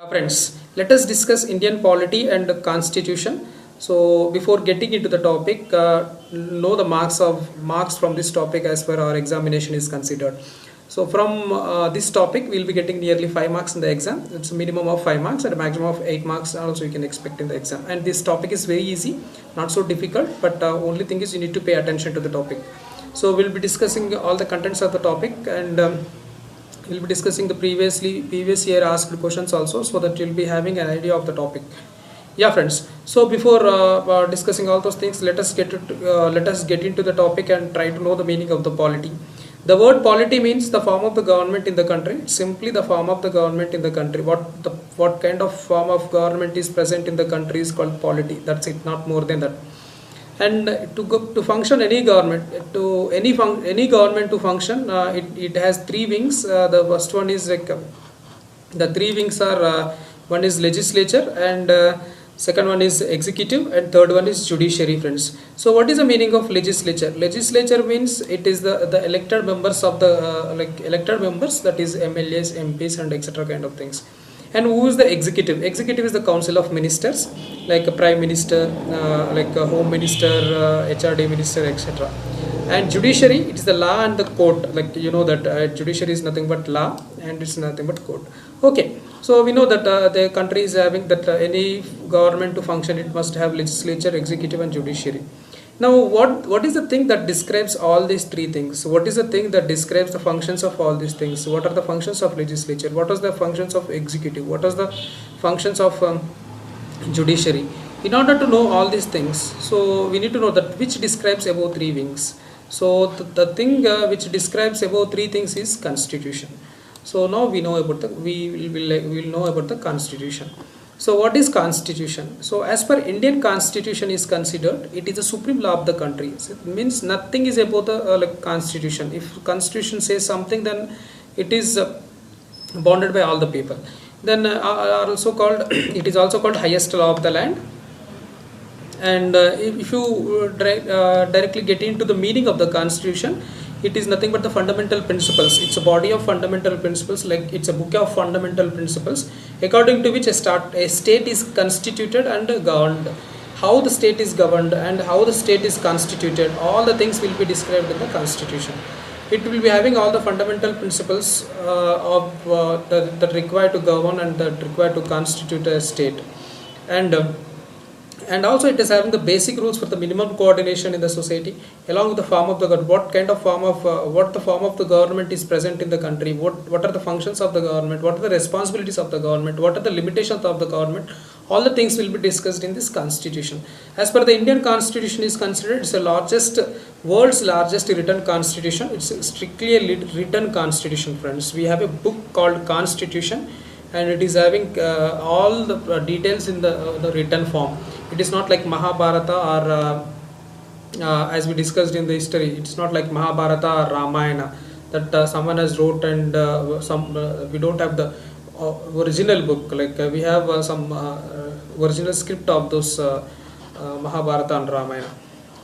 Friends, let us discuss Indian polity and the constitution. So before getting into the topic, know the marks from this topic as per our examination is considered. So from this topic, we'll be getting nearly 5 marks in the exam. It's a minimum of 5 marks and a maximum of 8 marks also you can expect in the exam. And this topic is very easy, not so difficult, but only thing is you need to pay attention to the topic. So we'll be discussing all the contents of the topic, and we'll be discussing the previous year asked questions also, so that you'll be having an idea of the topic. Yeah, friends. So before discussing all those things, let us get into the topic and try to know the meaning of the polity. The word polity means the form of the government in the country. Simply the form of the government in the country. What kind of form of government is present in the country is called polity. That's it, not more than that. And to function any government, any government to function, it has three wings. The first one is like the three wings are one is legislature, and second one is executive, and third one is judiciary, friends. So what is the meaning of legislature? Legislature means it is the elected members of the elected members, that is MLAs, MPs, and etc. kind of things. And who is the executive? Executive is the council of ministers, like a prime minister, like a home minister, HRD minister, etc. And judiciary, it is the law and the court. Like you know that judiciary is nothing but law and it's nothing but court. Okay, so we know that the country is having that any government to function, it must have legislature, executive, and judiciary. Now, what is the thing that describes all these three things? What is the thing that describes the functions of all these things? What are the functions of legislature? What are the functions of executive? What are the functions of judiciary? In order to know all these things, so we need to know that which describes above three wings. So the thing which describes above three things is constitution. So now we know about we will know about the constitution. So what is constitution? So as per Indian constitution is considered, it is the supreme law of the country. So it means nothing is above the constitution. If constitution says something, then it is bounded by all the people. Then are also called it is also called highest law of the land. And if you directly get into the meaning of the constitution, it is nothing but the fundamental principles. It's a body of fundamental principles, like it's a book of fundamental principles, according to which a state is constituted and governed. How the state is governed and how the state is constituted, all the things will be described in the constitution. It will be having all the fundamental principles that require to govern and that require to constitute a state. And also it is having the basic rules for the minimum coordination in the society, along with the form of the government. What kind of form of what the form of the government is present in the country, what are the functions of the government, what are the responsibilities of the government, what are the limitations of the government, all the things will be discussed in this constitution. As per the Indian constitution is considered, it's the world's largest written constitution. It's strictly a written constitution, friends. We have a book called Constitution, and it is having all the details in the written form. It is not like Mahabharata or as we discussed in the history, it's not like Mahabharata or Ramayana that someone has wrote, and we don't have the original book. Like we have some original script of those Mahabharata and Ramayana.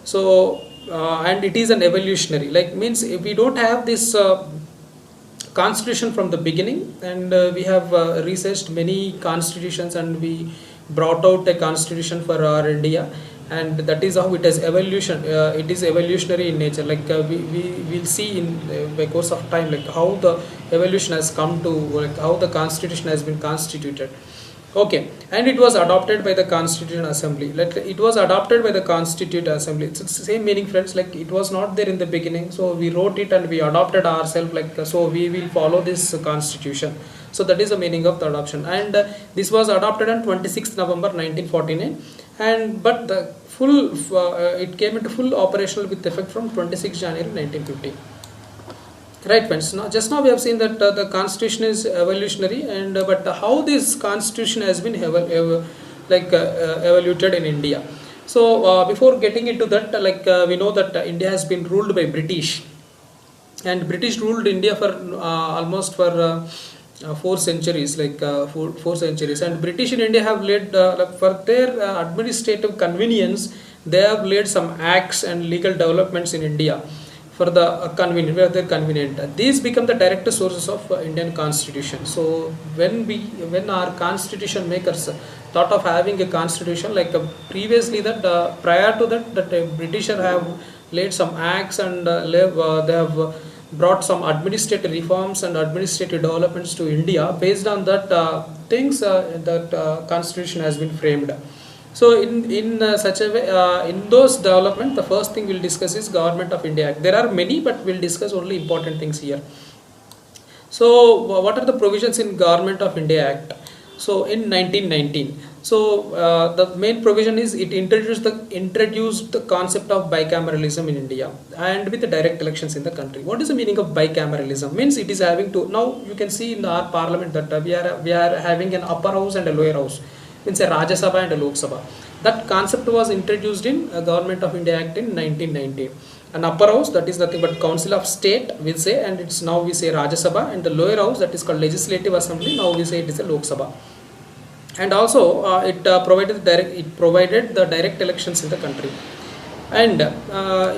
So and it is an evolutionary, like means if we don't have this constitution from the beginning, and we have researched many constitutions, and we brought out a constitution for our India, and that is how it is evolution. It is evolutionary in nature. Like we will see in the course of time, like how the evolution has come to, like how the constitution has been constituted. Okay, and it was adopted by the Constituent Assembly. Like it was adopted by the Constituent Assembly. It's the same meaning, friends. Like it was not there in the beginning, so we wrote it and we adopted ourselves. Like so, we will follow this constitution. So that is the meaning of the adoption. And this was adopted on 26th November 1949. And but the full it came into full operational with effect from 26 January 1950. Right, friends. Now, just now we have seen that the constitution is evolutionary, and but how this constitution has been evoluted in India. So before getting into that, we know that India has been ruled by British, and British ruled India for almost for 4 centuries, four centuries. And British in India have led for their administrative convenience, they have laid some acts and legal developments in India. for the convenient, where they're convenient. These become the direct sources of Indian constitution. So when our constitution makers thought of having a constitution, like previously that prior to that Britisher have laid some acts and they have brought some administrative reforms and administrative developments to India. Based on that things, that constitution has been framed. So in such a way, in those development, the first thing we'll discuss is Government of India Act. There are many, but we'll discuss only important things here. So what are the provisions in Government of India Act? So in 1919, so the main provision is it introduced the concept of bicameralism in India and with the direct elections in the country. What is the meaning of bicameralism? Means it is having to, now you can see in our parliament that we are having an upper house and a lower house. Means a Rajya Sabha and a Lok Sabha. That concept was introduced in Government of India Act in 1990. An upper house, that is nothing but Council of State, we'll say, and it's now we say Rajya Sabha, and the lower house, that is called Legislative Assembly, now we say it is a Lok Sabha. And also it provided the direct elections in the country. And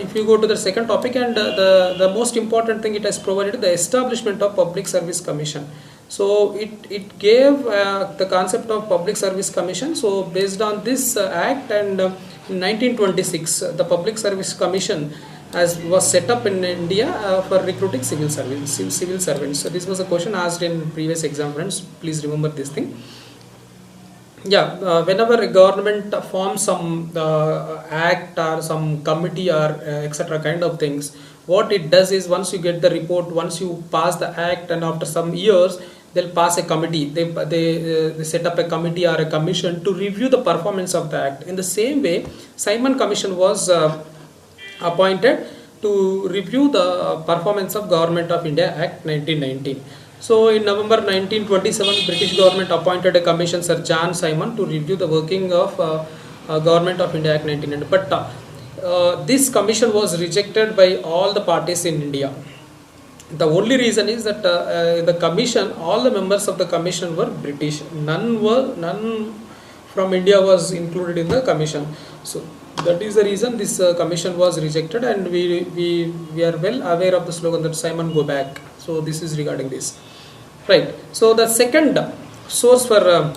if you go to the second topic, and the most important thing, it has provided the establishment of Public Service Commission. So it gave the concept of Public Service Commission. So based on this act, and in 1926 the Public Service Commission was set up in India for recruiting civil servants. So this was a question asked in previous exam, friends. Please remember this thing. Yeah, whenever a government forms some act or some committee or etc. kind of things, what it does is, once you get the report, once you pass the act, and after some years they'll pass a committee. They set up a committee or a commission to review the performance of the act. In the same way, Simon Commission was appointed to review the performance of Government of India Act 1919. So in November 1927, British government appointed a commission, Sir John Simon, to review the working of Government of India Act 1990. But this commission was rejected by all the parties in India. The only reason is that the commission, all the members of the commission were British. None from India was included in the commission. So that is the reason this commission was rejected, and we are well aware of the slogan that Simon go back. So this is regarding this. Right. So the second source for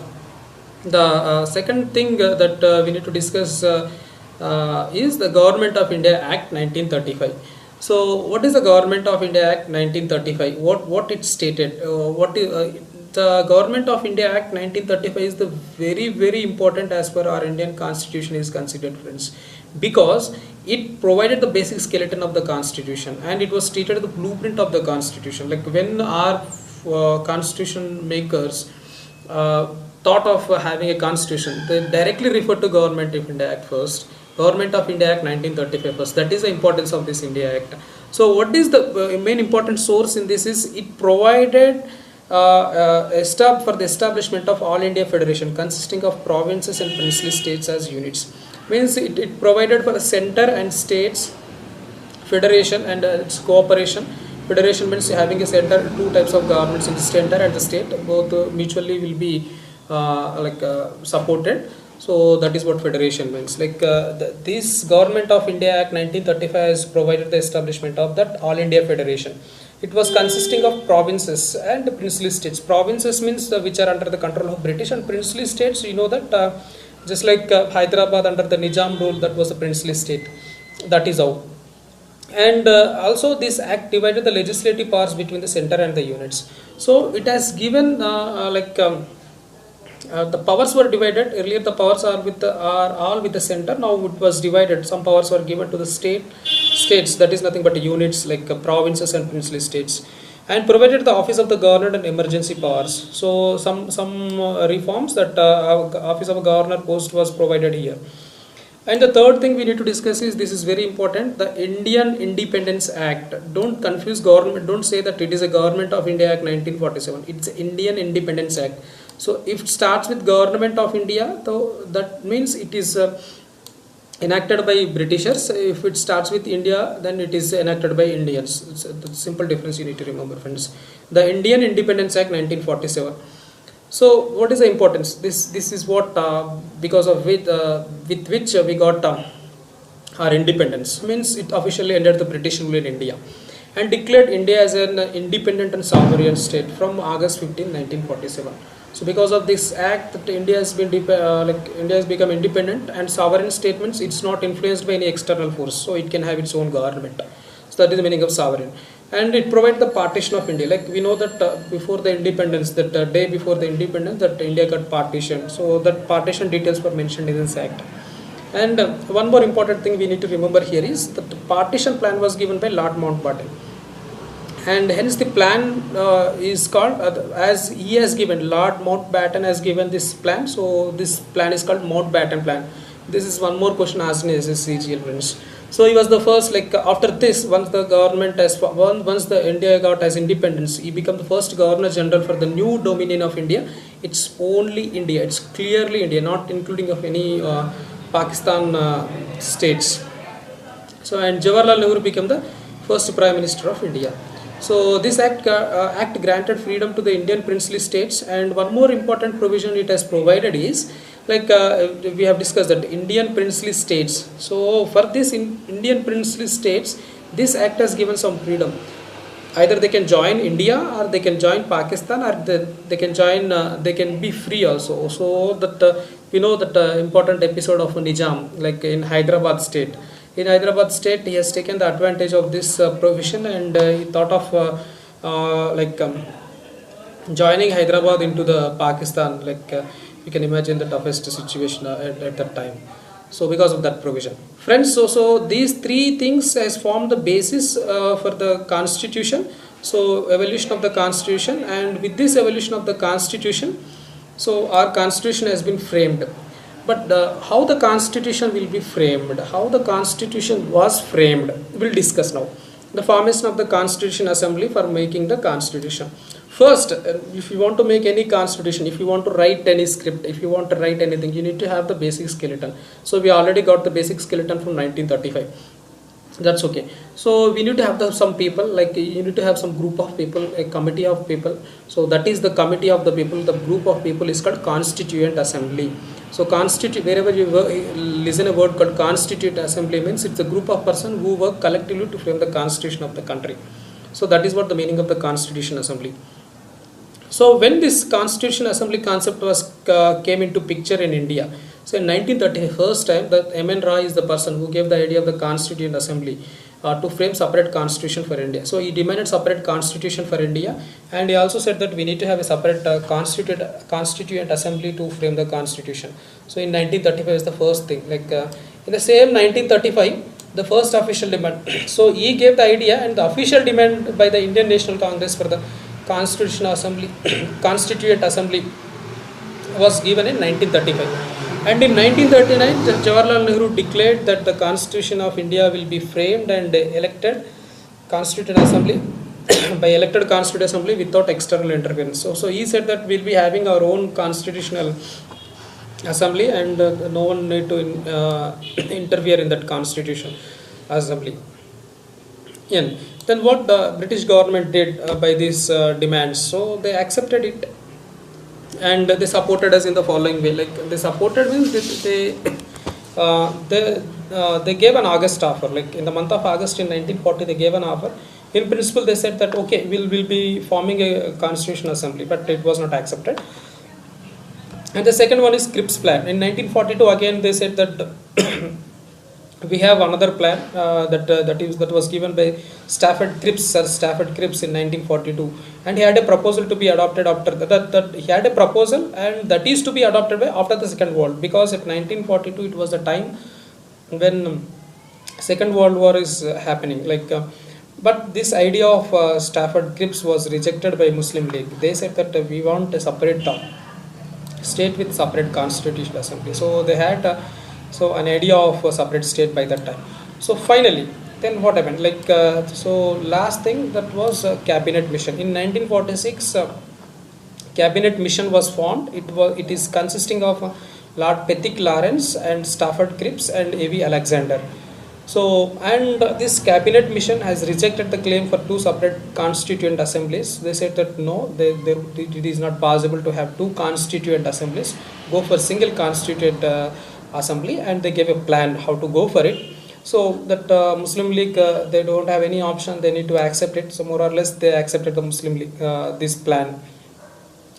the second thing that we need to discuss is the Government of India Act 1935. So what is the Government of India Act 1935? What it stated? The Government of India Act 1935 is the very important as per our Indian Constitution is considered, friends, because it provided the basic skeleton of the Constitution, and it was treated as the blueprint of the Constitution. Like when our constitution makers thought of having a constitution, they directly referred to Government of India Act first, Government of India Act 1935 first. That is the importance of this India Act. So what is the main important source in this is it provided for the establishment of All India Federation consisting of provinces and princely states as units. Means it provided for the center and states federation and its cooperation. Federation means having a center, two types of governments in the center and the state, both mutually will be supported. So that is what federation means. Like this Government of India Act 1935 has provided the establishment of that All India Federation. It was consisting of provinces and princely states. Provinces means which are under the control of British, and princely states, you know that just like Hyderabad under the Nizam rule, that was a princely state. That is how. And also this act divided the legislative powers between the center and the units. So it has given the powers were divided. Earlier the powers are all with the center. Now it was divided. Some powers were given to the states, that is nothing but units like provinces and princely states, and provided the office of the governor and emergency powers. So some reforms that office of a governor post was provided here. And the third thing we need to discuss is, this is very important, the Indian Independence Act. Don't confuse government, don't say that it is a Government of India Act 1947. It's Indian Independence Act. So if it starts with Government of India, so that means it is enacted by Britishers. If it starts with India, then it is enacted by Indians. It's a simple difference you need to remember, friends. The Indian Independence Act 1947. So what is the importance? This is what because of with which we got or independence, means it officially ended the British rule in India and declared India as an independent and sovereign state from August 15, 1947. So because of this act, that India has been India has become independent, and sovereign statements, it's not influenced by any external force, so it can have its own government. So that is the meaning of sovereign. And it provides the partition of India. Like we know that before the independence, that day before the independence, that India got partition. So that partition details were mentioned in this act. And one more important thing we need to remember here is that the partition plan was given by Lord Mountbatten, and hence the plan is called as he has given, Lord Mountbatten has given this plan, so this plan is called Mountbatten plan. This is one more question asked in SSCGL, friends. So he was the first, like after this, once the government has once the India got as independence, he became the first Governor General for the new dominion of India. It's only India, it's clearly India, not including of any Pakistan states. So and Jawaharlal Nehru became the first Prime Minister of India. So this act granted freedom to the Indian princely states, and one more important provision it has provided is, like we have discussed, that Indian princely states. So for this Indian princely states, this act has given some freedom. Either they can join India or they can join Pakistan, or they can join, they can be free also. So that we know that important episode of Nizam, like in Hyderabad state. In Hyderabad state, he has taken the advantage of this provision, and he thought of joining Hyderabad into the Pakistan. You can imagine the toughest situation at that time. So because of that provision, friends, so these three things has formed the basis for the constitution. So evolution of the constitution, and with this evolution of the constitution, so our constitution has been framed. But how the constitution will be framed, how the constitution was framed, we'll discuss now. The formation of the Constitution Assembly for making the constitution. First, if you want to make any constitution, if you want to write any script, if you want to write anything, you need to have the basic skeleton. So we already got the basic skeleton from 1935. That's okay. So we need to have some people, like you need to have some group of people, a committee of people. So that is the committee of the people. The group of people is called Constituent Assembly. So constitute, wherever you listen a word called Constituent Assembly, means it's a group of persons who work collectively to frame the constitution of the country. So that is what the meaning of the Constitution Assembly. So when this Constitution Assembly concept was came into picture in India, so in 1930, first time that M.N. Roy is the person who gave the idea of the Constituent Assembly to frame separate constitution for India. So he demanded separate constitution for India, and he also said that we need to have a separate constituent assembly to frame the constitution. So in 1935 is the first thing. In the same 1935, the first official demand. So he gave the idea, and the official demand by the Indian National Congress for the Constitutional Assembly, Constituent Assembly was given in 1935. And in 1939, Jawaharlal Nehru declared that the Constitution of India will be framed and elected Constituent Assembly by elected Constituent Assembly without external interference. So he said that we'll be having our own constitutional assembly, and no one need to interfere in that Constitution Assembly. And then what the British government did by these demands, so they accepted it, and they supported us in the following way. Like they supported means they gave an August offer. Like in the month of August in 1940, they gave an offer. In principle, they said that okay, we'll be forming a constitutional assembly, but it was not accepted. And the second one is Cripps plan. In 1942, again they said that we have another plan that was given by Stafford Cripps, Sir Stafford Cripps in 1942, and he had a proposal to be adopted after that. He had a proposal, and that is to be adopted by after the Second World, because at 1942 it was the time when Second World War is happening. But this idea of Stafford Cripps was rejected by Muslim League. They said that we want a separate state with separate constitutional assembly. So they had an idea of a separate state by that time. So finally, then what happened? So last thing, that was cabinet mission. In 1946, cabinet mission was formed. It is consisting of Lord Pethick Lawrence and Stafford Cripps and A.V. Alexander. So, and this cabinet mission has rejected the claim for two separate constituent assemblies. They said that no, it is not possible to have two constituent assemblies. Go for single constituent assembly, and they gave a plan how to go for it. So that Muslim League, they don't have any option, they need to accept it. So more or less they accepted the Muslim League, this plan.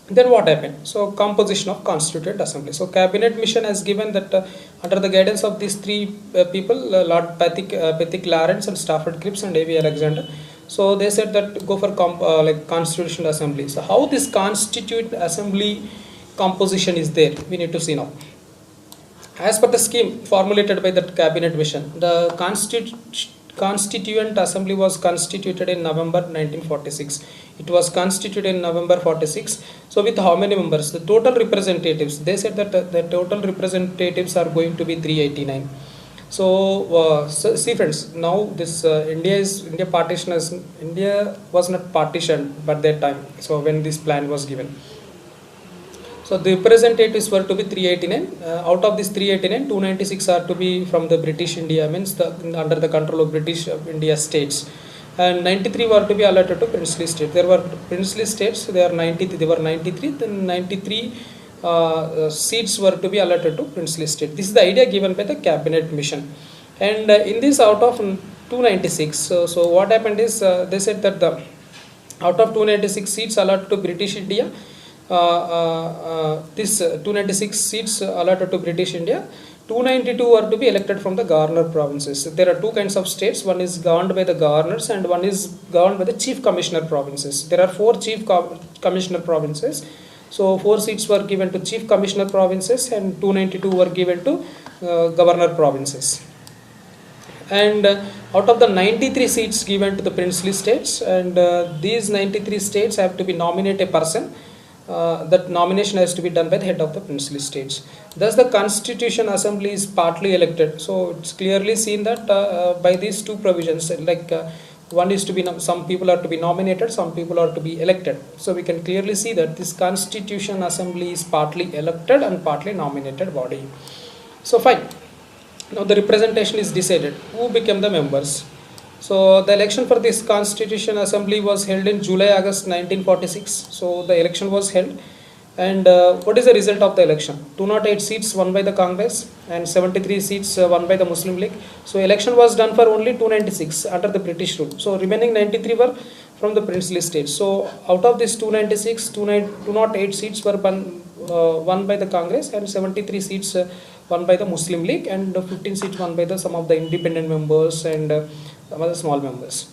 Then what happened? So composition of constituent assembly. So cabinet mission has given that under the guidance of these three people, Lord Pethick Lawrence and Stafford Cripps and A.V. Alexander. So they said that go for like constitutional assembly. So how this constituent assembly composition is there, we need to see now. As per the scheme formulated by the cabinet mission, the Constituent Assembly was constituted in November 1946. It was constituted in November 46. So with how many members? The total representatives. They said that the total representatives are going to be 389. So see friends, now this India partition as India was not partitioned by that time. So when this plan was given. So the representatives were to be 389. Out of this 389, 296 are to be from the British India, means under the control of British India states, and 93 were to be allotted to princely states. There were princely states. They were 93. Then 93 seats were to be allotted to princely state. This is the idea given by the cabinet mission. And in this, out of 296, so what happened is they said that the out of 296 seats allotted to British India. This 296 seats allotted to British India, 292 are to be elected from the governor provinces. There are two kinds of states. One is governed by the governors and one is governed by the chief commissioner provinces. There are 4 chief commissioner provinces. So 4 seats were given to chief commissioner provinces and 292 were given to governor provinces. And out of the 93 seats given to the princely states, and these 93 states have to be nominate a person. That nomination has to be done by the head of the princely states. Thus the Constitution Assembly is partly elected. So it's clearly seen that by these two provisions, like one is to be, some people are to be nominated, some people are to be elected. So we can clearly see that this Constitution Assembly is partly elected and partly nominated body. So fine. Now the representation is decided. Who became the members? So the election for this Constitution Assembly was held in July-August 1946. So the election was held, and what is the result of the election? 208 seats won by the Congress and 73 seats won by the Muslim League. So election was done for only 296 under the British rule. So remaining 93 were from the princely states. So out of this 296, 208 seats were won by the Congress and 73 seats won by the Muslim League, and 15 seats won by some of the independent members and some other small members.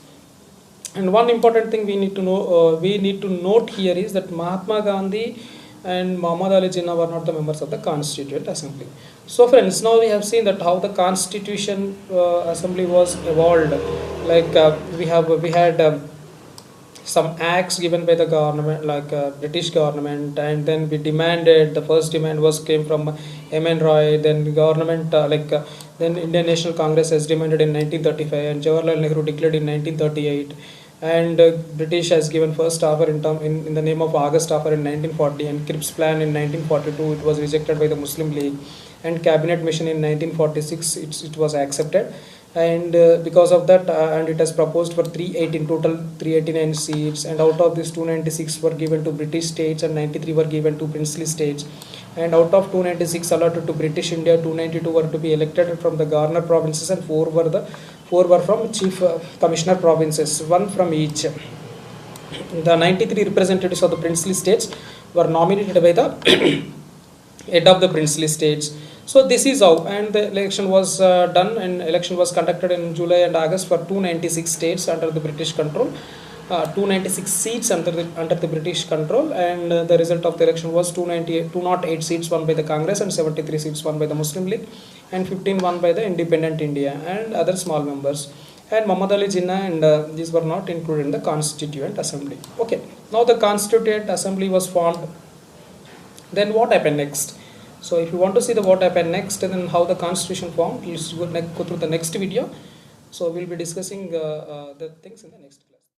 And one important thing we need to know, we need to note here is that Mahatma Gandhi and Muhammad Ali Jinnah were not the members of the Constituent Assembly. So friends, now we have seen that how the Constitution Assembly was evolved. Like we had some acts given by the government, like British government, and then we demanded, the first demand came from M.N. Roy, then government then Indian National Congress has demanded in 1935 and Jawaharlal Nehru declared in 1938, and British has given first offer in the name of August offer in 1940, and Cripps plan in 1942, it was rejected by the Muslim League, and cabinet mission in 1946 it was accepted. And because of that, and it has proposed for 318 total 389 seats, and out of this 296 were given to British states and 93 were given to princely states, and out of 296 allotted to British India, 292 were to be elected from the governor provinces and 4 were from chief commissioner provinces, 1 from each. The 93 representatives of the princely states were nominated by the head of the princely states. So this is how, and the election was done, and election was conducted in July and August for 296 states under the British control, 296 seats under the British control, and the result of the election was 208 seats won by the Congress and 73 seats won by the Muslim League, and 15 won by the Independent India and other small members. And Muhammad Ali Jinnah and these were not included in the Constituent Assembly. Okay, now the Constituent Assembly was formed. Then what happened next? So if you want to see what happened next and then how the constitution formed, let's go through the next video. So we'll be discussing the things in the next.